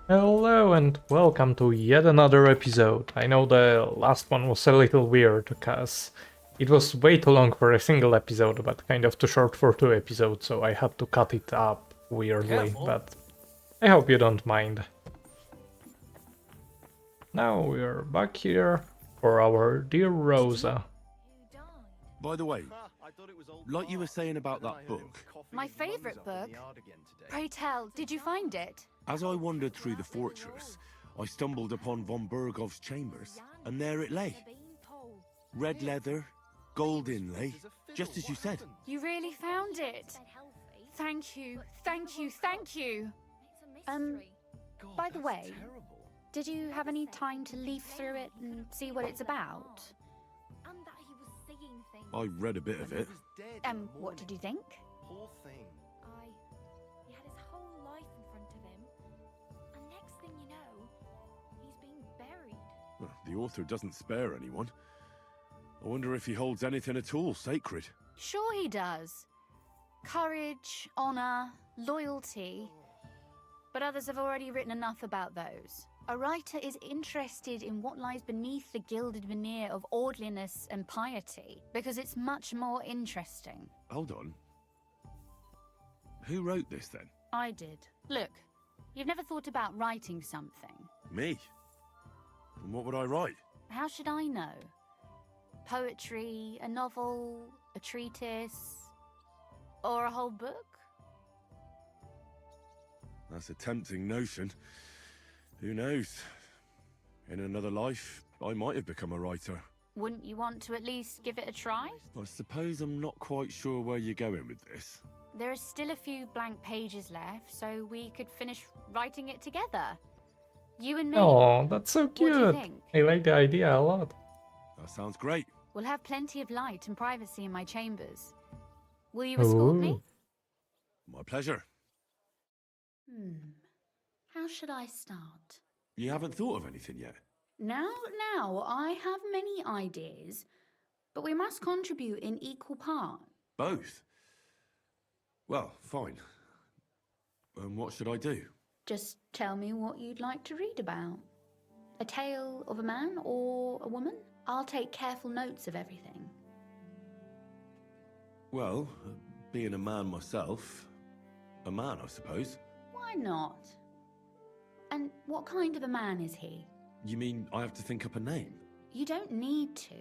Hello and welcome to yet another episode. I know the last one was a little weird because it was way too long for a single episode, but kind of too short for two episodes, so I had to cut it up weirdly, but I hope you don't mind. Now we're back here for our dear Rosa. By the way, like you were saying about that book, My favourite book? Pray tell, did you find it? as I wandered through the fortress, I stumbled upon von Bergov's chambers, and there it lay. Red leather, gold inlay, just as you said. You really found it. Thank you, thank you, thank you. By the way, did you have any time to leaf through it and see what it's about? I read a bit of it. What did you think? Poor thing. He had his whole life in front of him. And next thing you know, he's being buried. Well, the author doesn't spare anyone. I wonder if he holds anything at all sacred. Sure he does. Courage, honour, loyalty. But others have already written enough about those. A writer is interested in what lies beneath the gilded veneer of orderliness and piety, because it's much more interesting. Hold on. Who wrote this then? I did. Look, you've never thought about writing something. Me? And what would I write? How should I know? Poetry, a novel, a treatise, or a whole book? That's a tempting notion. Who knows? In another life, I might have become a writer. Wouldn't you want to at least give it a try? I suppose I'm not quite sure where you're going with this. There are still a few blank pages left, so we could finish writing it together. You and me. Oh, that's so What do you cute. think? I like the idea a lot. That sounds great. We'll have plenty of light and privacy in my chambers. Will you escort me? Ooh. My pleasure. How should I start? You haven't thought of anything yet? Now, I have many ideas, but we must contribute in equal part. Both? Well, fine. And what should I do? Just tell me what you'd like to read about. A tale of a man or a woman? I'll take careful notes of everything. Well, being a man myself, a man, I suppose. Why not? And what kind of a man is he? You mean I have to think up a name? You don't need to,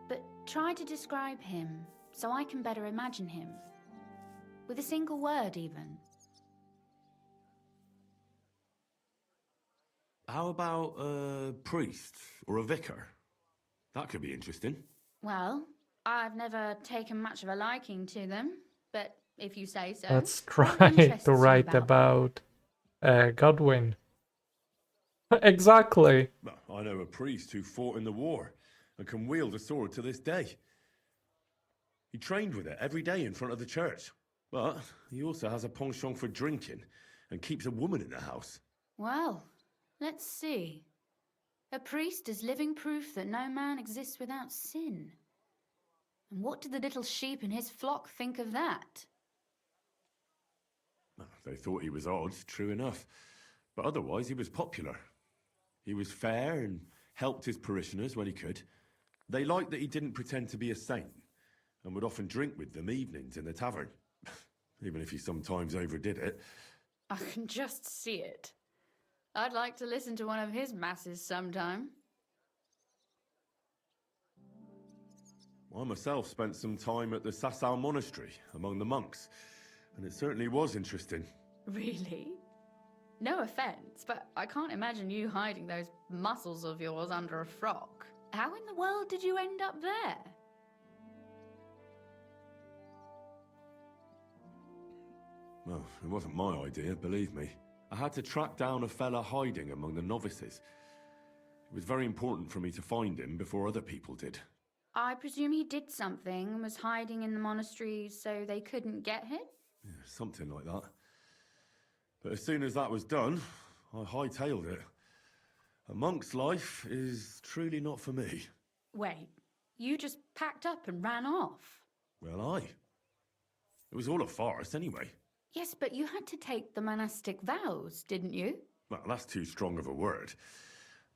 but try to describe him so I can better imagine him. With a single word, even. How about a priest or a vicar? That could be interesting. Well, I've never taken much of a liking to them, but if you say so. Let's what try interests to you write about Godwin. Exactly. Well, I know a priest who fought in the war and can wield a sword to this day. He trained with it every day in front of the church. But he also has a penchant for drinking and keeps a woman in the house. Well, let's see. A priest is living proof that no man exists without sin. And what did the little sheep in his flock think of that? Well, they thought he was odd, true enough. But otherwise, he was popular. He was fair and helped his parishioners when he could. They liked that he didn't pretend to be a saint and would often drink with them evenings in the tavern, even if he sometimes overdid it. I can just see it. I'd like to listen to one of his masses sometime. I myself spent some time at the Sasau monastery among the monks, and it certainly was interesting. Really? No offense, but I can't imagine you hiding those muscles of yours under a frock. How in the world did you end up there? Well, it wasn't my idea, believe me. I had to track down a fella hiding among the novices. It was very important for me to find him before other people did. I presume he did something and was hiding in the monastery so they couldn't get him? Yeah, something like that. But as soon as that was done, I hightailed it. A monk's life is truly not for me. Wait, you just packed up and ran off? Well, it was all a farce anyway. Yes, but you had to take the monastic vows, didn't you? Well, that's too strong of a word.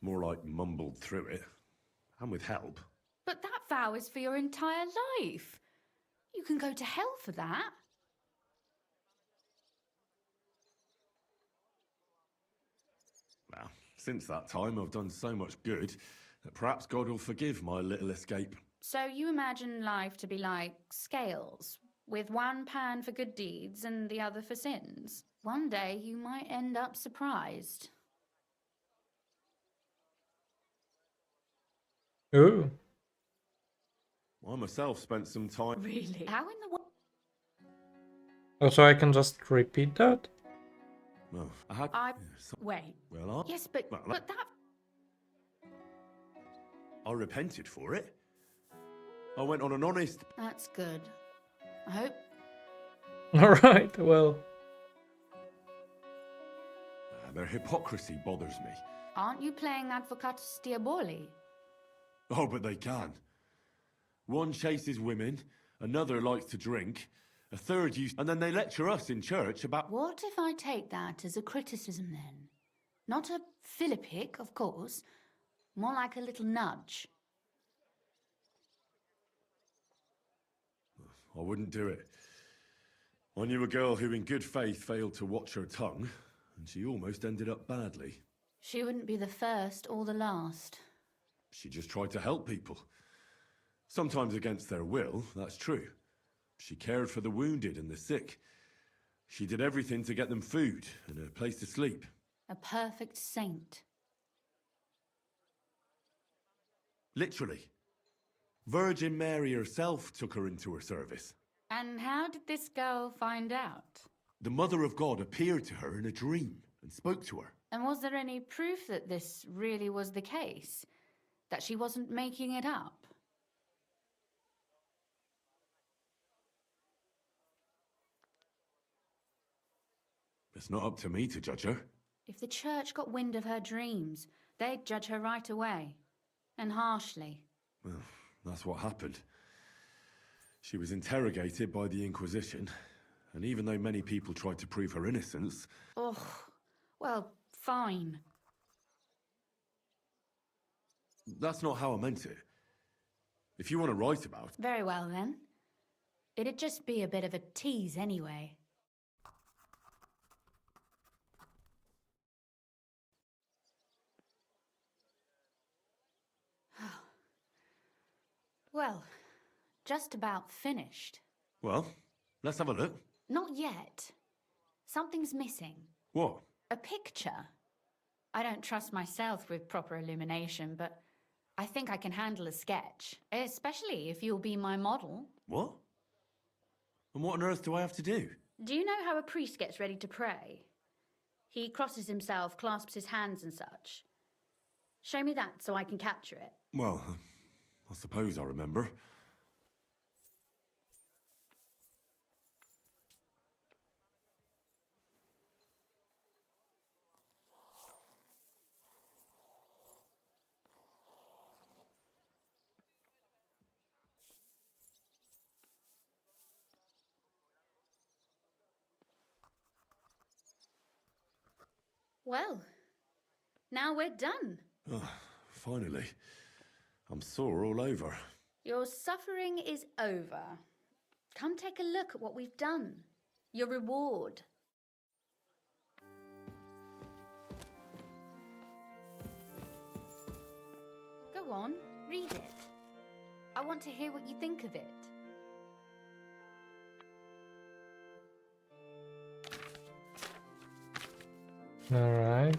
More like mumbled through it. And with help. But that vow is for your entire life. You can go to hell for that. Well, since that time I've done so much good that perhaps God will forgive my little escape. So you imagine life to be like scales, with one pan for good deeds and the other for sins. One day you might end up surprised. Ooh. I myself spent some time... Really? How in the world? Oh, so I can just repeat that? Well, I had... Wait. Well, Yes, but that... I repented for it. I went on an honest... That's good. I hope... Alright, well. Their hypocrisy bothers me. Aren't you playing Advocatus Diaboli? Oh, but they can. One chases women, another likes to drink, a third and then they lecture us in church about... What if I take that as a criticism then? Not a philippic, of course. More like a little nudge. I wouldn't do it. I knew a girl who in good faith failed to watch her tongue, and she almost ended up badly. She wouldn't be the first or the last. She just tried to help people. Sometimes against their will, that's true. She cared for the wounded and the sick. She did everything to get them food and a place to sleep. A perfect saint. Literally. Virgin Mary herself took her into her service. And how did this girl find out? The Mother of God appeared to her in a dream and spoke to her. And was there any proof that this really was the case? That she wasn't making it up? It's not up to me to judge her. If the church got wind of her dreams, they'd judge her right away. And harshly. Well, that's what happened. She was interrogated by the Inquisition, and even though many people tried to prove her innocence... Oh, well, fine. That's not how I meant it. If you want to write about... Very well, then. It'd just be a bit of a tease anyway. Well, just about finished. Well, let's have a look. Not yet. Something's missing. What? A picture. I don't trust myself with proper illumination, but I think I can handle a sketch, especially if you'll be my model. What? And what on earth do I have to do? Do you know how a priest gets ready to pray? He crosses himself, clasps his hands and such. Show me that so I can capture it. Well, I suppose I remember. Well, now we're done. Oh, finally. I'm sore all over. Your suffering is over. Come take a look at what we've done. Your reward. Go on, read it. I want to hear what you think of it. Alright.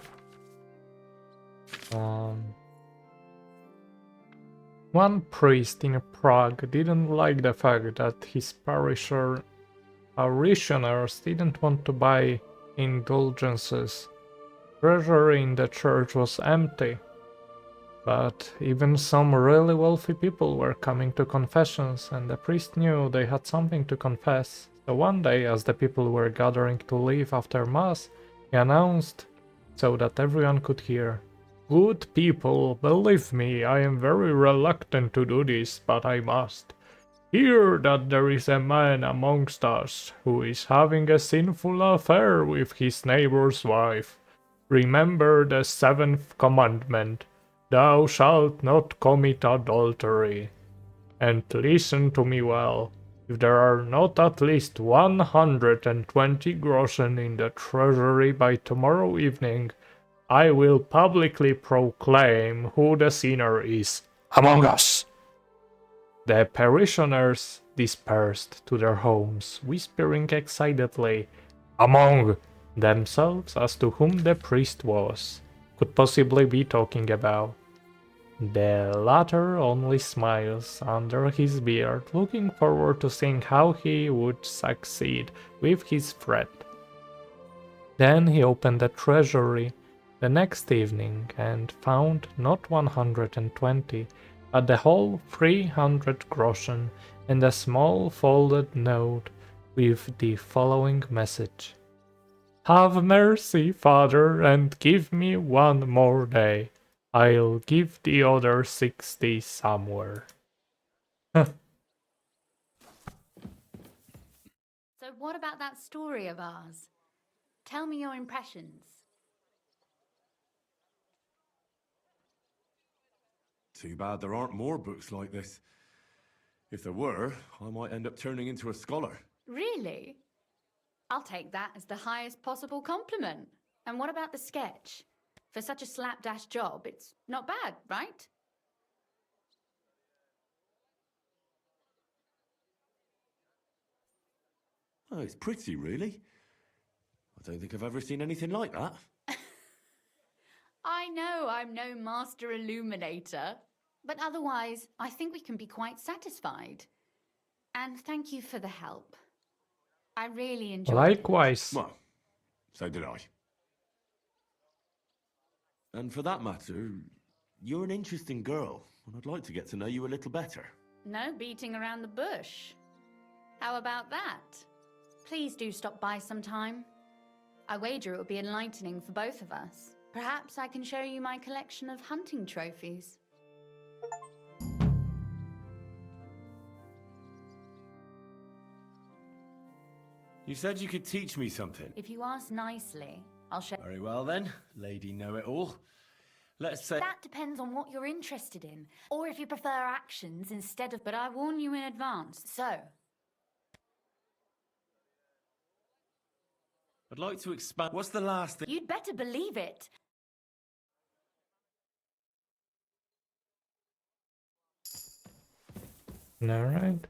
One priest in Prague didn't like the fact that his parishioners didn't want to buy indulgences. Treasury in the church was empty, but even some really wealthy people were coming to confessions, and the priest knew they had something to confess. So one day, as the people were gathering to leave after Mass, he announced, so that everyone could hear, "Good people, believe me, I am very reluctant to do this, but I must. Hear that there is a man amongst us who is having a sinful affair with his neighbor's wife. Remember the seventh commandment, thou shalt not commit adultery. And listen to me well. If there are not at least 120 groschen in the treasury by tomorrow evening, I will publicly proclaim who the sinner is among us. The parishioners dispersed to their homes, whispering excitedly among themselves as to whom the priest could possibly be talking about. The latter only smiles under his beard, looking forward to seeing how he would succeed with his threat. Then he opened the treasury the next evening and found not 120, but the whole 300 groschen and a small folded note with the following message. Have mercy, Father, and give me one more day. I'll give the other 60 somewhere. So, what about that story of ours? Tell me your impressions. Too bad there aren't more books like this. If there were, I might end up turning into a scholar. Really? I'll take that as the highest possible compliment. And what about the sketch? For such a slapdash job, it's not bad, right? Oh, it's pretty, really. I don't think I've ever seen anything like that. I know I'm no master illuminator, but otherwise, I think we can be quite satisfied. And thank you for the help. I really enjoyed it. Likewise. Well, so did I. And for that matter, you're an interesting girl, and I'd like to get to know you a little better. No beating around the bush. How about that? Please do stop by sometime. I wager it will be enlightening for both of us. Perhaps I can show you my collection of hunting trophies. You said you could teach me something. If you ask nicely, I'll show. Very well then, Lady Know-It-All. Let's say... That depends on what you're interested in, or if you prefer actions instead of. But I warn you in advance, so. I'd like to expand... What's the last thing... You'd better believe it. Alright.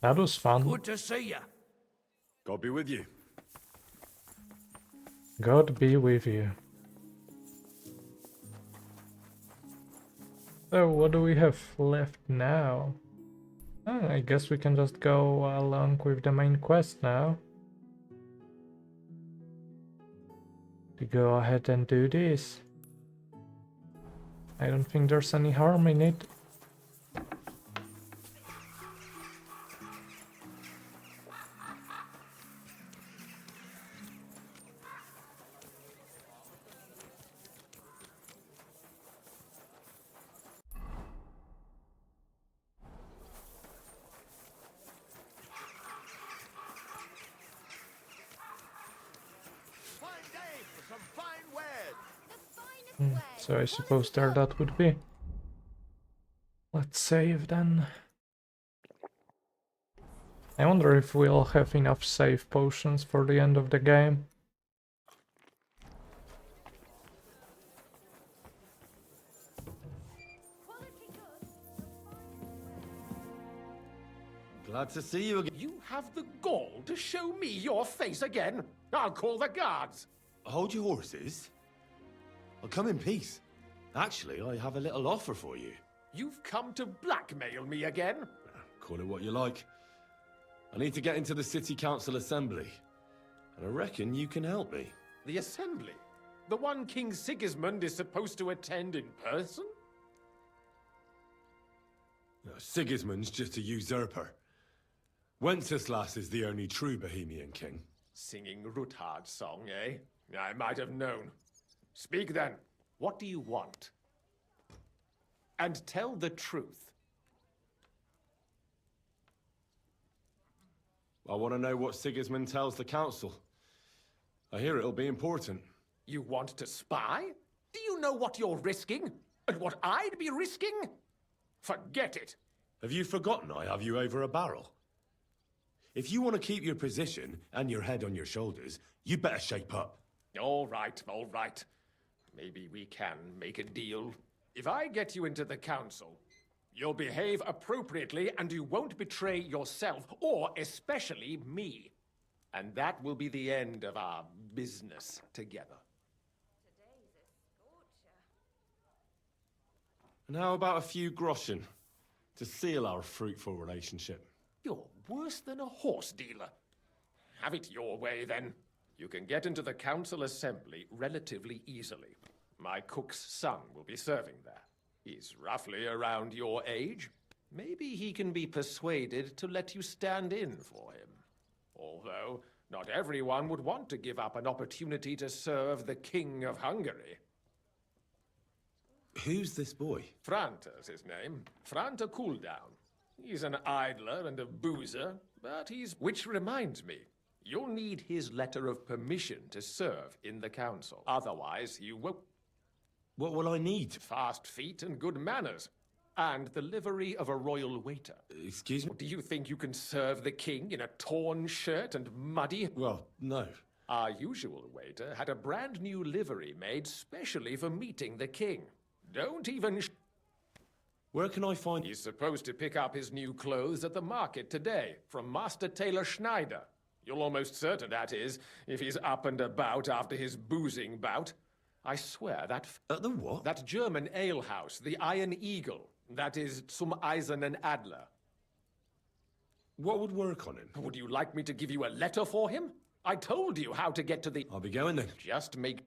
That was fun. Good to see you. God be with you. God be with you. So what do we have left now? Oh, I guess we can just go along with the main quest now. To go ahead and do this. I don't think there's any harm in it. Fine day for some fine wares. So I suppose there that would be. Let's save then. I wonder if we'll have enough save potions for the end of the game. Glad to see you again. You have the gall to show me your face again? I'll call the guards. Hold your horses. I'll come in peace. Actually, I have a little offer for you. You've come to blackmail me again? Call it what you like. I need to get into the City Council Assembly. And I reckon you can help me. The assembly? The one King Sigismund is supposed to attend in person? No, Sigismund's just a usurper. Wenceslas is the only true Bohemian king. Singing Ruthard's song, eh? I might have known. Speak then. What do you want? And tell the truth. I want to know what Sigismund tells the council. I hear it'll be important. You want to spy? Do you know what you're risking? And what I'd be risking? Forget it. Have you forgotten I have you over a barrel? If you want to keep your position and your head on your shoulders, you better shape up. All right, all right. Maybe we can make a deal. If I get you into the council, you'll behave appropriately and you won't betray yourself, or especially me. And that will be the end of our business together. And how about a few groschen to seal our fruitful relationship? You're worse than a horse dealer. Have it your way, then. You can get into the council assembly relatively easily. My cook's son will be serving there. He's roughly around your age. Maybe he can be persuaded to let you stand in for him. Although, not everyone would want to give up an opportunity to serve the King of Hungary. Who's this boy? Franta's his name. Franta Cooldown. He's an idler and a boozer, but he's... Which reminds me, you'll need his letter of permission to serve in the council. Otherwise, you won't... What will I need? Fast feet and good manners. And the livery of a royal waiter. Excuse me? Do you think you can serve the king in a torn shirt and muddy? Well, no. Our usual waiter had a brand new livery made specially for meeting the king. Don't even... Where can I find... He's supposed to pick up his new clothes at the market today, from Master Tailor Schneider. You're almost certain, that is, if he's up and about after his boozing bout. I swear that... At the what? That German alehouse, the Iron Eagle. That is zum Eisernen Adler. What would work on him? Would you like me to give you a letter for him? I told you how to get to the... I'll be going then. Just make...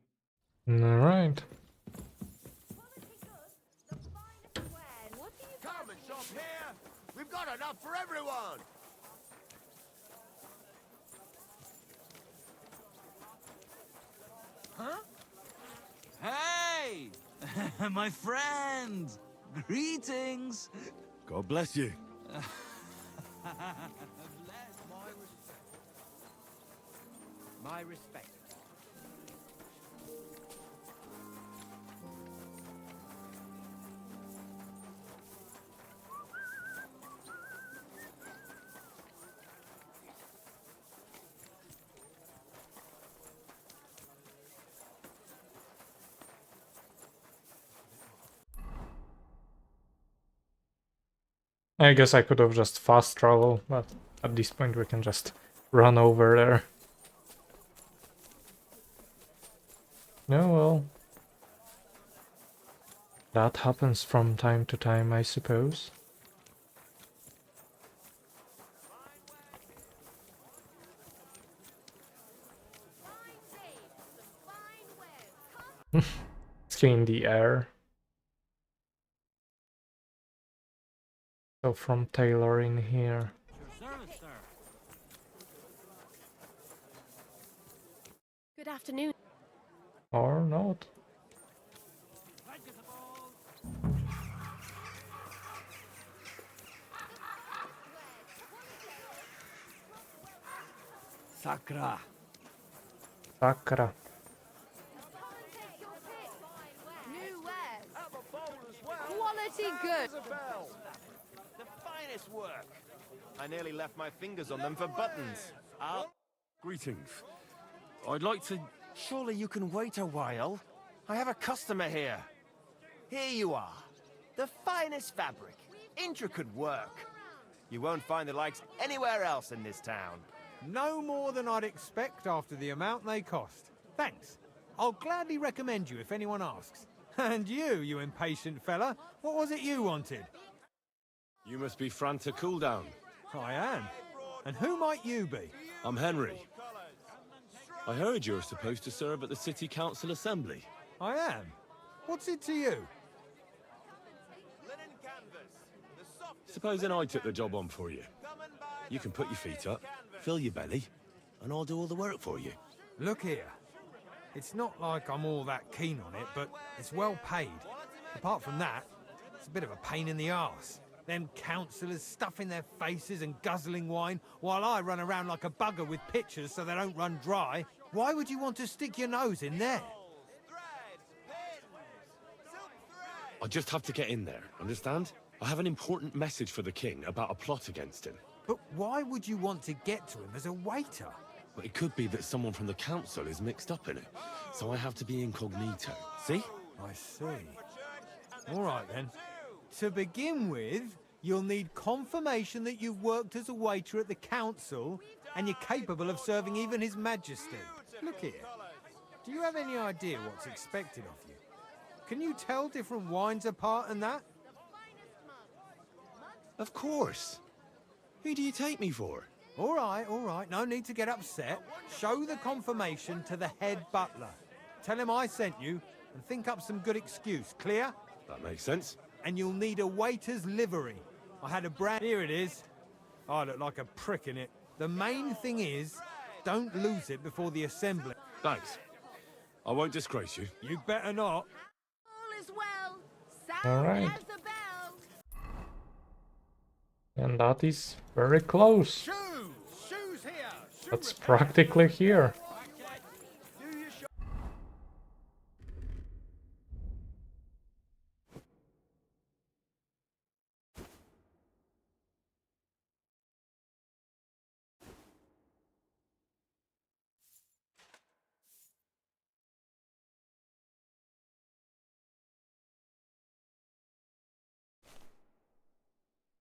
Alright. Come and shop here. We've got enough for everyone. Huh? Hey! My friend! Greetings! God bless you. My respect. I guess I could have just fast traveled, but at this point we can just run over there. No, well... That happens from time to time, I suppose. It's in the air. So from Taylor in here. Good afternoon. Or not. Sakra. Sakura. New wares. Quality good. The finest work. I nearly left my fingers on them for buttons. Greetings. I'd like to... Surely you can wait a while. I have a customer here. Here you are. The finest fabric. Intricate work. You won't find the likes anywhere else in this town. No more than I'd expect after the amount they cost. Thanks. I'll gladly recommend you if anyone asks. And you impatient fella, what was it you wanted? You must be Franta Cooldown. I am. And who might you be? I'm Henry. I heard you're supposed to serve at the City Council Assembly. I am. What's it to you? Linen canvas. The softest Supposing I took the job on for you. You can put your feet up, fill your belly, and I'll do all the work for you. Look here. It's not like I'm all that keen on it, but it's well paid. Apart from that, it's a bit of a pain in the arse. Them councillors stuffing their faces and guzzling wine, while I run around like a bugger with pictures so they don't run dry. Why would you want to stick your nose in there? I just have to get in there, understand? I have an important message for the king about a plot against him. But why would you want to get to him as a waiter? But it could be that someone from the council is mixed up in it, so I have to be incognito. See? I see. All right then. To begin with, you'll need confirmation that you've worked as a waiter at the council and you're capable of serving even His Majesty. Look here. Do you have any idea what's expected of you? Can you tell different wines apart and that? Of course. Who do you take me for? All right. No need to get upset. Show the confirmation to the head butler. Tell him I sent you and think up some good excuse. Clear? That makes sense. And you'll need a waiter's livery. I had a brand... Here it is. I look like a prick in it. The main thing is, don't lose it before the assembly. Thanks. I won't disgrace you. You better not. All is well. All Sound right. as a bell. And that is very close. Shoes here. That's practically here.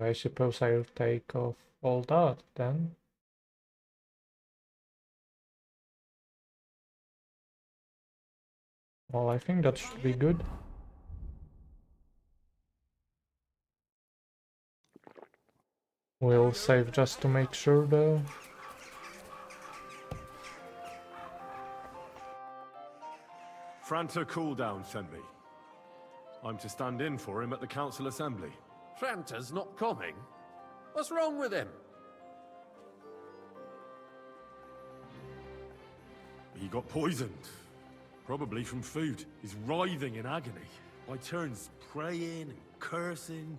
I suppose I'll take off all that then. Well, I think that should be good. We'll save just to make sure though. Franta Cooldown sent me. I'm to stand in for him at the council assembly. Franta's not coming? What's wrong with him? He got poisoned. Probably from food. He's writhing in agony. By turns praying and cursing,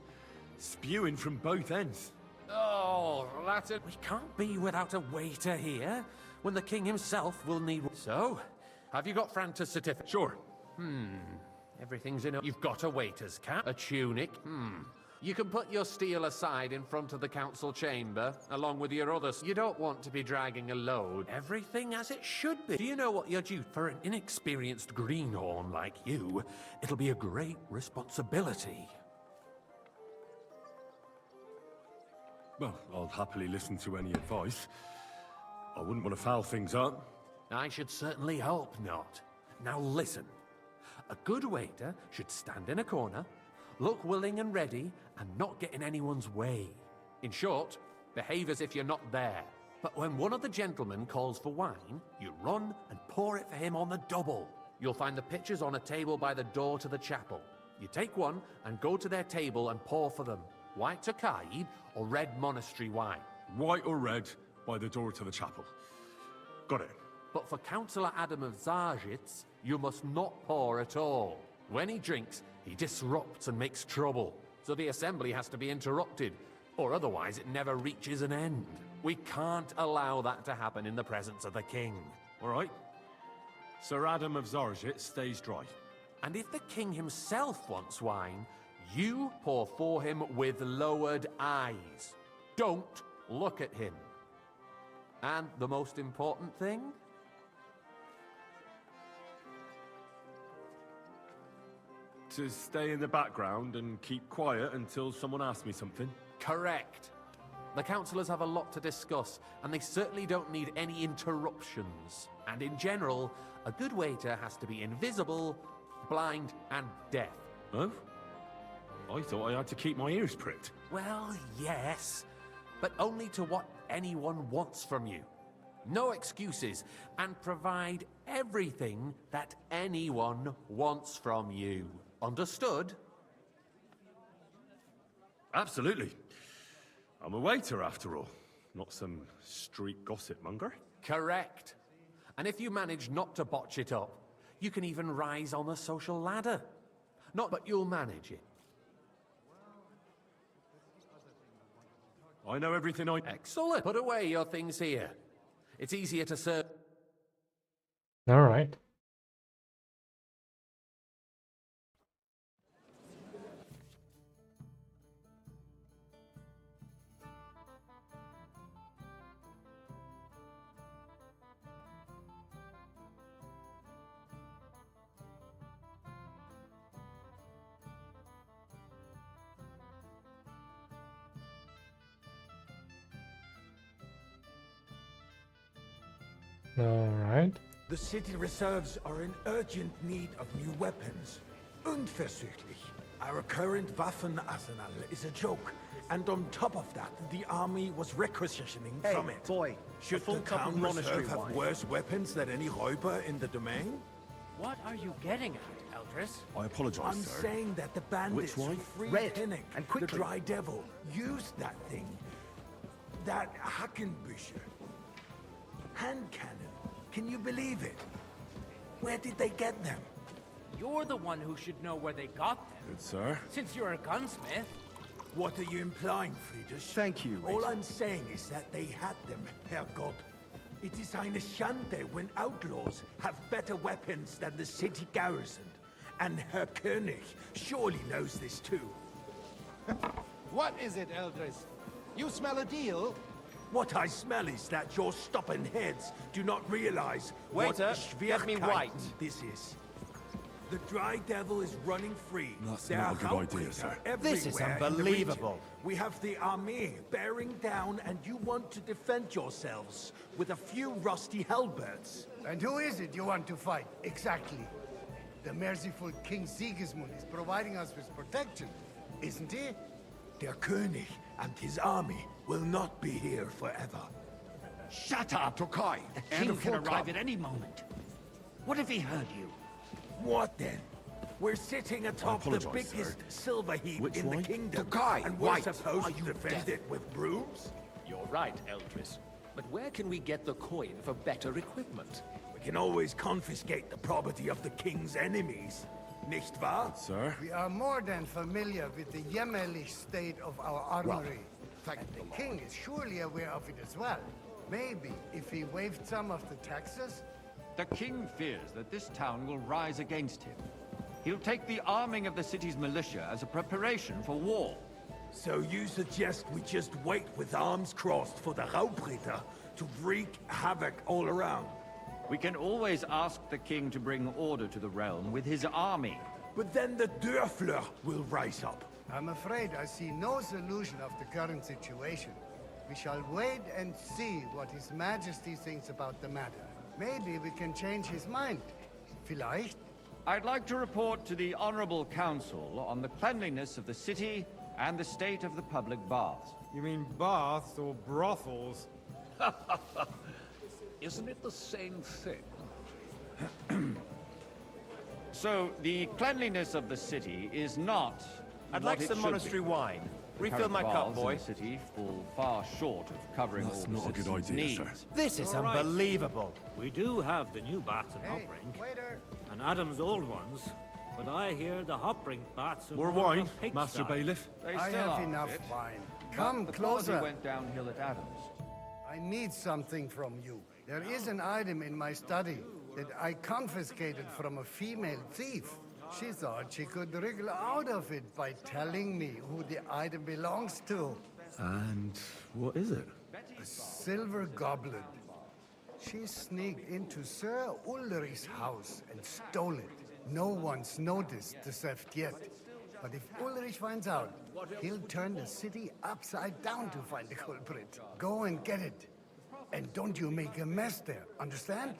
spewing from both ends. Oh, that's it. We can't be without a waiter here, when the king himself will need... So, have you got Franta's certificate? Sure. Everything's in. You've got a waiter's cap, a tunic. You can put your steel aside in front of the council chamber, along with your others. You don't want to be dragging a load. Everything as it should be. Do you know what you're due? For an inexperienced greenhorn like you, it'll be a great responsibility. Well, I'll happily listen to any advice. I wouldn't want to foul things up. I should certainly hope not. Now listen. A good waiter should stand in a corner, look willing and ready, and not get in anyone's way. In short, behave as if you're not there. But when one of the gentlemen calls for wine, you run and pour it for him on the double. You'll find the pitchers on a table by the door to the chapel. You take one and go to their table and pour for them. White Tokaib or red monastery wine. White or red, by the door to the chapel. Got it. But for Councillor Adam of Zarjitz, you must not pour at all. When he drinks, he disrupts and makes trouble. So the assembly has to be interrupted, or otherwise it never reaches an end. We can't allow that to happen in the presence of the king. All right. Sir Adam of Zarjit stays dry. And if the king himself wants wine, you pour for him with lowered eyes. Don't look at him. And the most important thing? To stay in the background and keep quiet until someone asks me something? Correct. The councillors have a lot to discuss, and they certainly don't need any interruptions. And in general, a good waiter has to be invisible, blind, and deaf. Oh? I thought I had to keep my ears pricked. Well, yes, but only to what anyone wants from you. No excuses, and provide everything that anyone wants from you. Understood? Absolutely. I'm a waiter, after all. Not some street gossip monger. Correct. And if you manage not to botch it up, you can even rise on the social ladder. Not but you'll manage it. I know everything I... Excellent. Put away your things here. It's easier to serve. All right. All right. The city reserves are in urgent need of new weapons. Unverzüglich. Our current Waffenarsenal is a joke. And on top of that, the army was requisitioning from it. boy, Should the town reserve have worse weapons than any Räuber in the domain? What are you getting at, Eldris? I apologize, I'm sir. saying that the bandits Which one? who freed Red, Pinnock, and the quickly. Dry Devil, used that thing. That Hackenbücher. Hand cannon. Can you believe it? Where did they get them? You're the one who should know where they got them, Good, sir. since you're a gunsmith. What are you implying, Friedrich? Thank you, All I'm saying is that they had them, Herrgott. It is eine Schande when outlaws have better weapons than the city garrison. And Herr König surely knows this too. What is it, Eldris? You smell a deal? What I smell is that your stubborn heads do not realize Waiter, what get me Schwierigkeiten white. this is. The Dry Devil is running free. That's There not a are good idea, Hauptkrieger sir. This is everywhere in the unbelievable. region. We have the army bearing down, and you want to defend yourselves with a few rusty halberds. And who is it you want to fight, exactly? The merciful King Sigismund is providing us with protection, isn't he? Der König and his army will not be here forever. Shut up, Tokai! The And king a can full arrive cup. at any moment. What if he heard you? What then? We're sitting atop the apologize, biggest sir. silver heap Which in one? the kingdom, Tokai, and we're white. supposed Are to you defend deaf? it with brooms? You're right, Eldris. But where can we get the coin for better equipment? We can always confiscate the property of the king's enemies, nicht wahr? Sir? We are more than familiar with the jämmerlich state of our armory. And the king is surely aware of it as well. Maybe if he waived some of the taxes? The king fears that this town will rise against him. He'll take the arming of the city's militia as a preparation for war. So you suggest we just wait with arms crossed for the Raubritter to wreak havoc all around? We can always ask the king to bring order to the realm with his army. But then the Dörfler will rise up. I'm afraid I see no solution of the current situation. We shall wait and see what His Majesty thinks about the matter. Maybe we can change his mind. Vielleicht? I'd like to report to the Honorable Council on the cleanliness of the city and the state of the public baths. You mean baths or brothels? Isn't it the same thing? So, the cleanliness of the city is not I'd what like it some should monastery be. wine. The Refill current my cup, baths in boy. the city fall far short of covering That's all not the a good citizens' idea, needs. sir. This is All right. unbelievable. We do have the new baths in Hey, Hoprink, waiter! and Adam's old ones, but I hear the Hoprink baths are More more of wine, a Master pigsty. Bailiff? They I still have are a enough bit, wine. but Come the quality closer. went downhill at Adams. I need something from you. There is an item in my study that I confiscated from a female thief. She thought she could wriggle out of it by telling me who the item belongs to. And what is it? A silver goblet. She sneaked into Sir Ulrich's house and stole it. No one's noticed the theft yet. But if Ulrich finds out, he'll turn the city upside down to find the culprit. Go and get it. And don't you make a mess there, understand?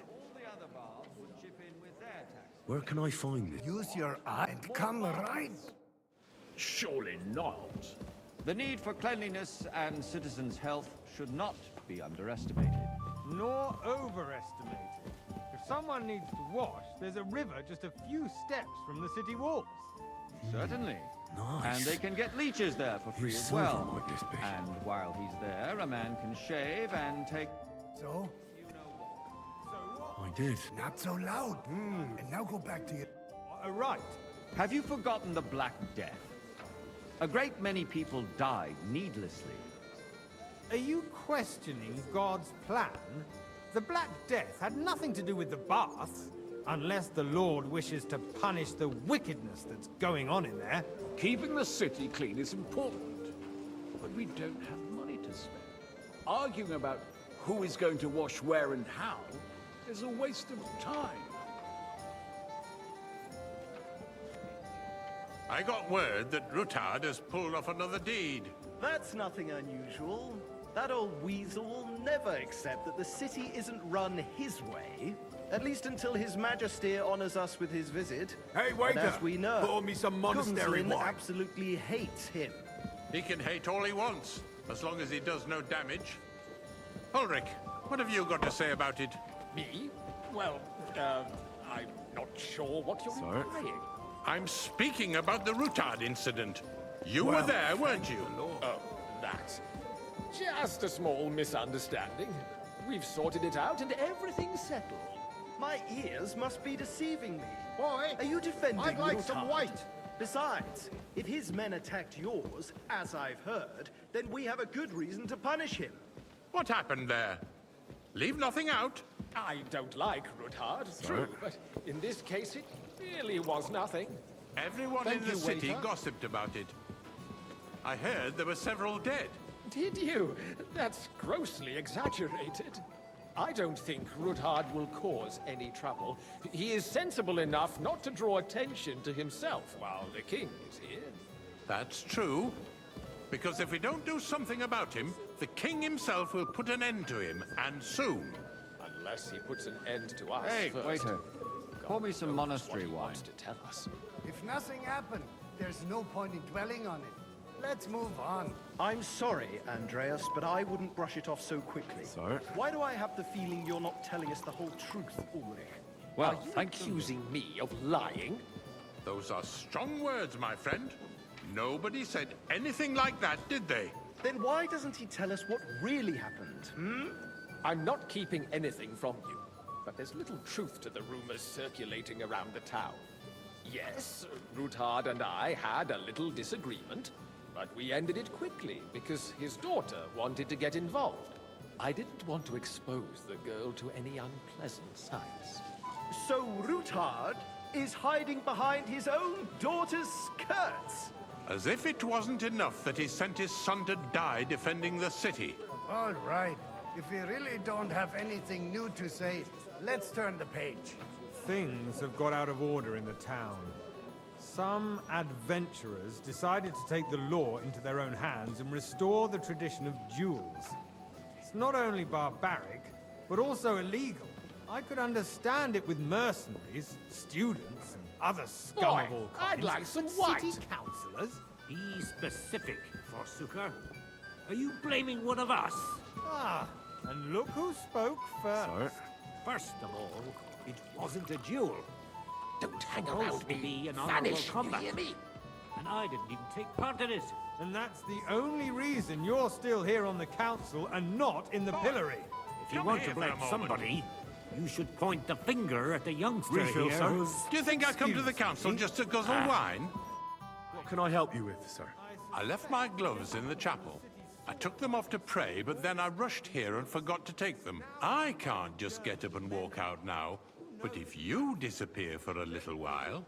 Where can I find it? Use your eye and come right. Surely not. The need for cleanliness and citizens' health should not be underestimated. Nor overestimated. If someone needs to wash, there's a river just a few steps from the city walls. Certainly. Nice. And they can get leeches there for free Whose as silver well. might this be? And while he's there, a man can shave and take... So, I did. Not so loud. And now go back to your... Right. Have you forgotten the Black Death? A great many people died needlessly. Are you questioning God's plan? The Black Death had nothing to do with the baths, unless the Lord wishes to punish the wickedness that's going on in there. Keeping the city clean is important, but we don't have money to spend. Arguing about who is going to wash where and how is a waste of time. I got word that Rutard has pulled off another deed. That's nothing unusual. That old weasel will never accept that the city isn't run his way. At least until His Majesty honors us with his visit. Hey, And waiter! as we know, Pour me some monastery Gunslin wine. absolutely hates him. He can hate all he wants, as long as he does no damage. Ulrich, what have you got to say about it? Me? Well, I'm not sure what you're implying. I'm speaking about the Rutard incident. You were there, weren't you? Oh, that. Just a small misunderstanding. We've sorted it out and everything's settled. My ears must be deceiving me. Boy, Are you defending I'd like some Rutard? white. Besides, if his men attacked yours, as I've heard, then we have a good reason to punish him. What happened there? Leave nothing out. I don't like Rutard, true, but in this case it really was nothing. Everyone Thank in the you, city waiter. gossiped about it. I heard there were several dead. Did you? That's grossly exaggerated. I don't think Rutard will cause any trouble. He is sensible enough not to draw attention to himself while the king is here. That's true. Because if we don't do something about him, the king himself will put an end to him, and soon. Unless he puts an end to us Hey, first. waiter. Pour me some knows monastery what he wine. wants to tell us. If nothing happened, there's no point in dwelling on it. Let's move on. I'm sorry, Andreas, but I wouldn't brush it off so quickly. Sorry? Why do I have the feeling you're not telling us the whole truth, Ulrich? Well, Are you thank you. accusing me of lying? Those are strong words, my friend. Nobody said anything like that, did they? Then why doesn't he tell us what really happened, I'm not keeping anything from you, but there's little truth to the rumors circulating around the town. Yes, Rutard and I had a little disagreement, but we ended it quickly because his daughter wanted to get involved. I didn't want to expose the girl to any unpleasant sights. So Rutard is hiding behind his own daughter's skirts? As if it wasn't enough that he sent his son to die defending the city. All right. If we really don't have anything new to say, let's turn the page. Things have got out of order in the town. Some adventurers decided to take the law into their own hands and restore the tradition of duels. It's not only barbaric, but also illegal. I could understand it with mercenaries, students, and other scum Boy, of all I'd kinds. like some but white. City councillors? Be specific, Forsooker. Are you blaming one of us? Ah, and look who spoke first. Sorry? First of all, it wasn't a duel. Don't hang Supposed around to me. be an honorable Vanish, you combat. hear me? And I didn't even take part in it. And that's the only reason you're still here on the council and not in the pillory. If you Come want here to for a blame moment. somebody, you should point the finger at the youngster Refill, here sir. who's... Do you think I come to the council just to guzzle wine? What can I help you with, sir? I left my gloves in the chapel. I took them off to pray, but then I rushed here and forgot to take them. I can't just get up and walk out now. But if you disappear for a little while...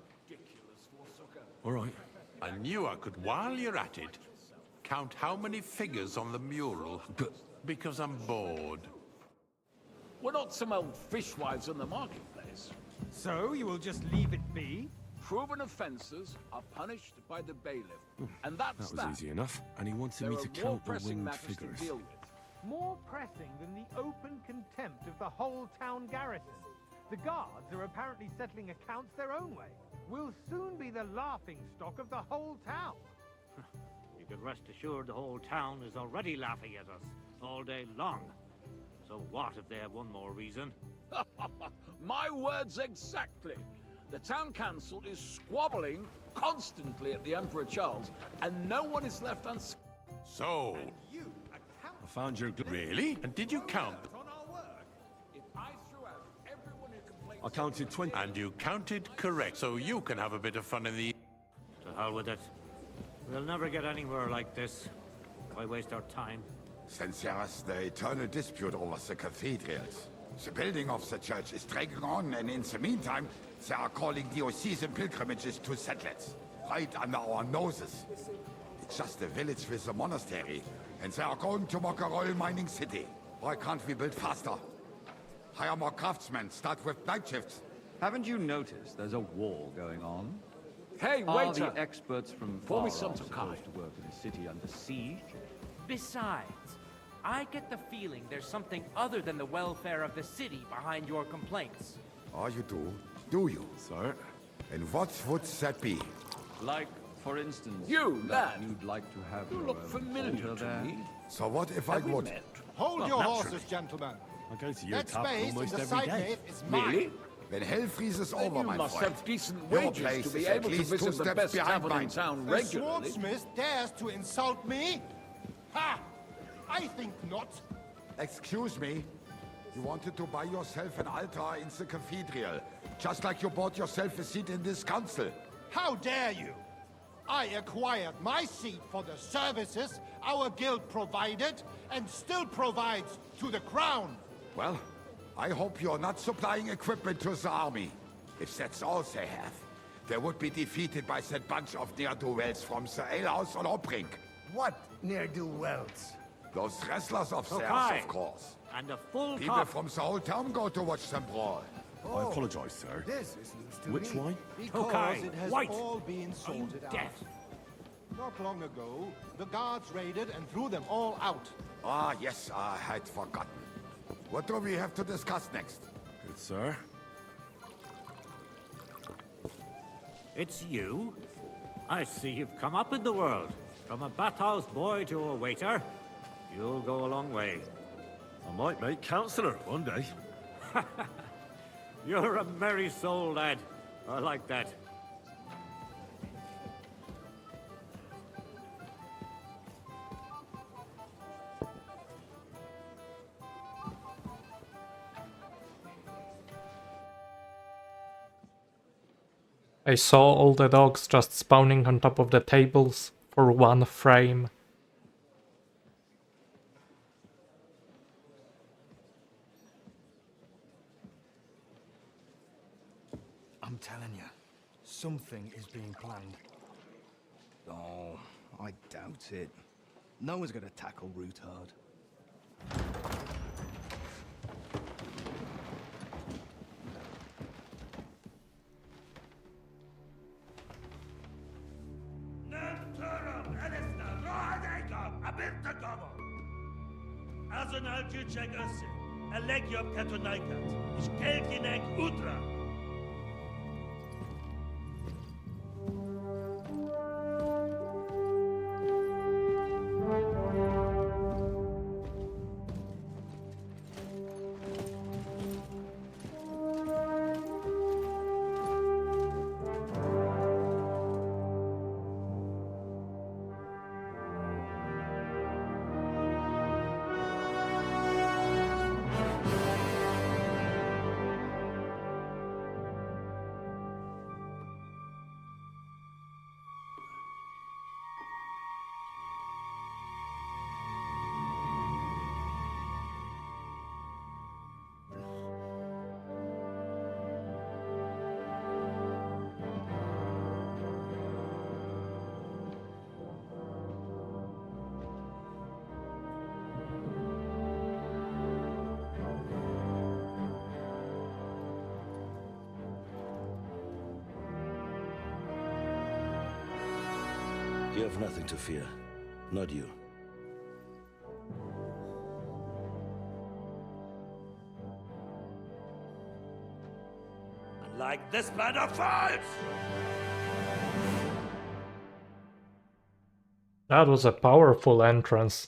All right. I knew I could, while you're at it, count how many figures on the mural, because I'm bored. We're not some old fishwives on the marketplace. So you will just leave it be? Proven offences are punished by the bailiff. And that's That was easy enough. And he wanted There me are to more count the pressing winged matters figures. to deal with. More pressing than the open contempt of the whole town garrison. The guards are apparently settling accounts their own way. We'll soon be the laughing stock of the whole town. You can rest assured the whole town is already laughing at us all day long. So what if they have one more reason? My words exactly. The town council is squabbling constantly at the Emperor Charles, and no one is left unscathed. So, I found your... really? And did you count? If I threw out everyone in I counted 20. And you counted correct, so you can have a bit of fun in the... To hell with it. We'll never get anywhere like this. Why waste our time? Since there's the eternal dispute over the cathedrals, the building of the church is dragging on, and in the meantime, they are calling diocesan pilgrimages to settlers, right under our noses. It's just a village with a monastery, and they are going to make a royal mining city. Why can't we build faster? Hire more craftsmen, start with night shifts. Haven't you noticed there's a war going on? Hey, Are waiter! the experts from Pour me far some off Tokai. supposed to work in a city under siege? Besides, I get the feeling there's something other than the welfare of the city behind your complaints. Oh, you do? Do you? Sir? And what would that be? Like, for instance, You, that lad! you'd like to have You your look own familiar altar to there? me. So what if I Have we would? met? Hold Well, your naturally. horses, gentlemen. I go to your That pub space in almost the every side day. nave is mine. Really? When hell freezes Then over, you my must friend. have decent Your wages place to be is at able to least 2 visit the steps best behind tavern in mine. town The regularly. swordsmith dares to insult me? Ha! I think not. Excuse me? You wanted to buy yourself an altar in the cathedral, just like you bought yourself a seat in this council. How dare you? I acquired my seat for the services our guild provided and still provides to the crown. Well, I hope you're not supplying equipment to the army. If that's all they have, they would be defeated by that bunch of ne'er-do-wells from the alehouse on Opring. What ne'er-do-wells? Those wrestlers of theirs, Okay. of course. And a full People cup. from the whole town go to watch them brawl. I apologize, sir. This is news to Which me. wine? Because Okay, it has white. all been Are you sorted out. deaf? Not long ago, the guards raided and threw them all out. Ah, yes, I had forgotten. What do we have to discuss next? Good, sir. It's you? I see you've come up in the world. From a bathhouse boy to a waiter. You'll go a long way. I might make councillor one day. You're a merry soul, lad. I like that. I saw all the dogs just spawning on top of the tables for one frame. I'm telling you, something is being planned. Oh, I doubt it. No one's gonna tackle Rootard. Azon altyuçak ösü. Elek yok katunaykat. İş kelkinek utra. You have nothing to fear. Not you. And like this plan of fights! That was a powerful entrance.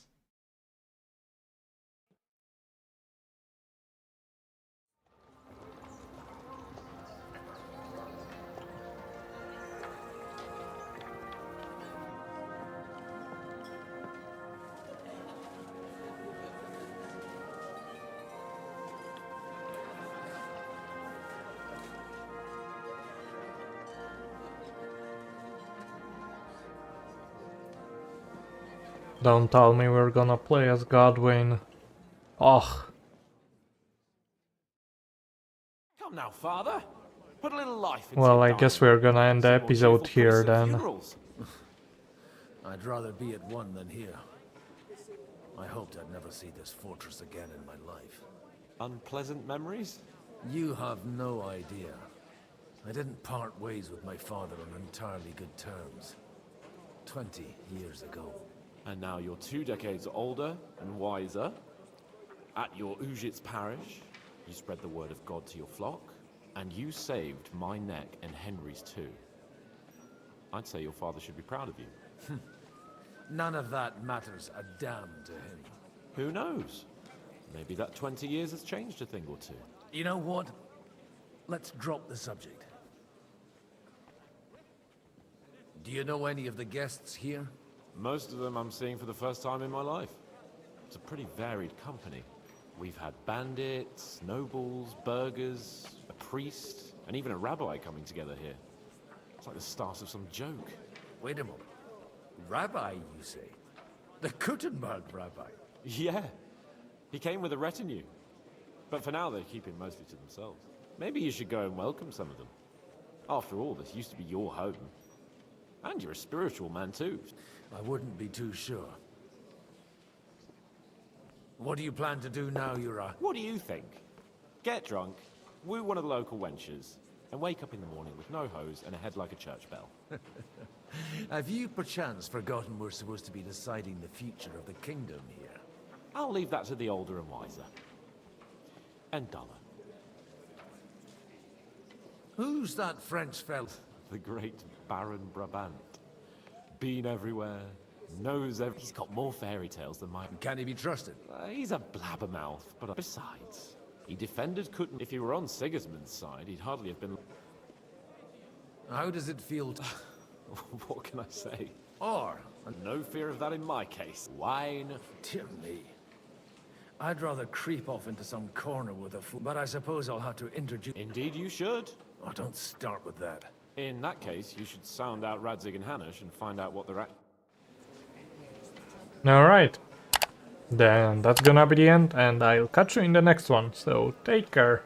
Don't tell me we're gonna play as Godwin. Oh. Come now, father. Put a little life into Well, your I guess dying. we're gonna end the See more episode cheerful here priests at then. funerals. I'd rather be at one than here. I hoped I'd never see this fortress again in my life. Unpleasant memories? You have no idea. I didn't part ways with my father on entirely good terms. 20 years ago. And now you're 2 decades older and wiser. At your Ujit's parish, you spread the word of God to your flock, and you saved my neck and Henry's too. I'd say your father should be proud of you. None of that matters a damn to him. Who knows? Maybe that 20 years has changed a thing or two. You know what? Let's drop the subject. Do you know any of the guests here? Most of them I'm seeing for the first time in my life. It's a pretty varied company. We've had bandits, nobles, burghers, a priest, and even a rabbi coming together here. It's like the start of some joke. Wait a moment. Rabbi, you say? The Gutenberg rabbi? Yeah. He came with a retinue. But for now, they keep him mostly to themselves. Maybe you should go and welcome some of them. After all, this used to be your home. And you're a spiritual man, too. I wouldn't be too sure. What do you plan to do now, Ura? What do you think? Get drunk, woo one of the local wenches, and wake up in the morning with no hose and a head like a church bell. Have you perchance forgotten we're supposed to be deciding the future of the kingdom here? I'll leave that to the older and wiser. And duller. Who's that French fella? The great Baron Brabant. Been everywhere, knows every... He's got more fairy tales than my... Can he be trusted? He's a blabbermouth, but besides, he defended Kutten. If he were on Sigismund's side, he'd hardly have been... How does it feel to... What can I say? Or... No fear of that in my case. Wine... Dear me. I'd rather creep off into some corner with a fool, but I suppose I'll have to introduce... Indeed you should. Oh, don't start with that. In that case, you should sound out Radzig and Hanush and find out what they're at. Alright. Then that's gonna be the end, and I'll catch you in the next one, so take care.